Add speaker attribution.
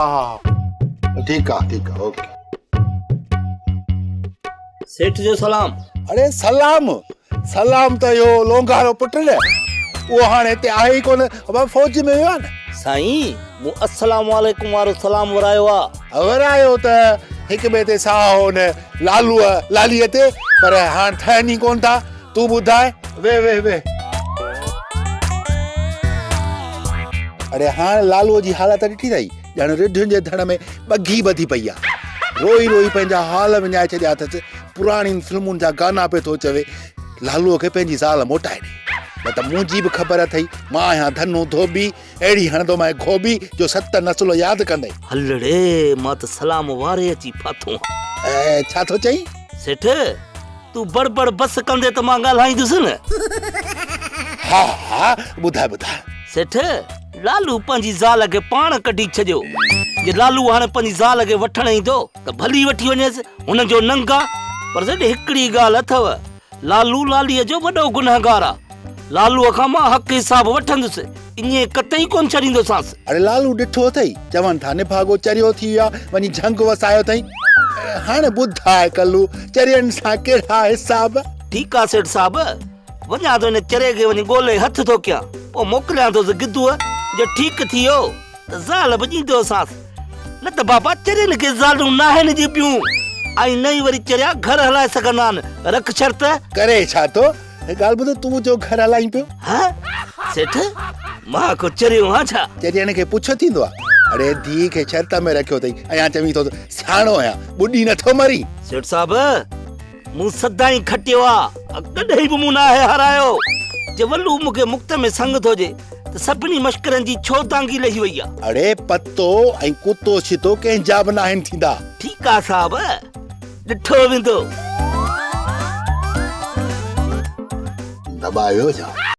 Speaker 1: हा ठीक है ओके।
Speaker 2: सेठ जो सलाम।
Speaker 1: अरे सलाम तो यो लोंगारो पुट ने वो हाणे हिते आहे ई कोन, अब फौज में वियो आहे न।
Speaker 2: साईं मूं अस्सलाम वालेकुम वारो सलाम वरायो आहे।
Speaker 1: वरायो त हिक ॿिए ते साहो न लालीअ ते, पर हाणे ठहनि ई कोन था। तूं ॿुधाए वे अरे हाणे लालूअ जी हालत ॾिठी अथई, ॼण रिढियुनि जे धड़ में ॿघी ॿधी पई आहे। रोई पंहिंजा हाल विञाए छॾिया अथसि। पुराणी फिल्मुनि जा गाना पे थो चवे लालूअ खे पंहिंजी ज़ाल मोटाए ॾे, न त मुंहिंजी बि ख़बर अथई मां आहियां धनु धोबी, अहिड़ी हणंदो मां गोभी जो 7 नस्ल यादि कंदई।
Speaker 2: हलड़े मां त सलाम वारे अची फाथो।
Speaker 1: छा थो चई?
Speaker 2: सेठ तू बड़बड़ बस कंदे त मां ॻाल्हाईंदुसि न।
Speaker 1: हा ॿुधाए।
Speaker 2: सेठ लालू पंहिंजी ज़ाल खे पाण कढी छॾियो। जे लालू हाणे पंहिंजी ज़ाल खे वठण ईंदो त भली वठी वञेसि, हुन जो नंगा। पर सेठ हिकिड़ी ॻाल्हि अथव, लालू लालीअ जो वॾो गुनहगार आहे। लालूअ खां मां हक़ हिसाब वठंदुसि, ईअं कतई कोन छॾींदोसांसि।
Speaker 1: अरे लालू ॾिठो अथई, चवनि था निभागो चरियो थी विया, वञी झंग वसायो अथई। हाणे ॿुधाए कल्लू चरियनि सां कहिड़ा हिसाब?
Speaker 2: ठीकु आहे सेठ साहब, वञा थो हिन चरे खे वञी ॻोल्हे हथ थो कयां, पोइ मोकिलियां थो गिदूअ। जो ठीकु थी वियो त ज़ाल बि ॾींदोसांसि, न त बाबा चरियनि खे ज़ालूं नाहिनि जी पियूं, ऐं नई वरी चरिया घर हलाए सघंदा आहिनि। रख शर्त। करे
Speaker 1: छा थो? ॻाल्हि ॿुध, तूं जो घर हलाई पियो।
Speaker 2: सेठ मां को चरियो हा छा?
Speaker 1: चरियनि खे पुछो थींदो आहे। अरे धी खे शर्त में रखियो अथई, अञा चवीं थो सियाणो आहियां, ॿुॾी नथो मरी।
Speaker 2: सेठ साहब मूं सदाई खटियो आहे, कॾहिं बि मूं नाहे हारायो। जे वल्लू मूंखे मुक्त में संग थो जे त सभिनी मश्करनि जी छो तांगी लही वई आहे।
Speaker 1: अरे पतो ऐं कुतो छितो कंहिंजा बि नाहिनि थींदा।
Speaker 2: ठीकु आहे साहब, ॾिठो वेंदो।
Speaker 1: दबायो छा?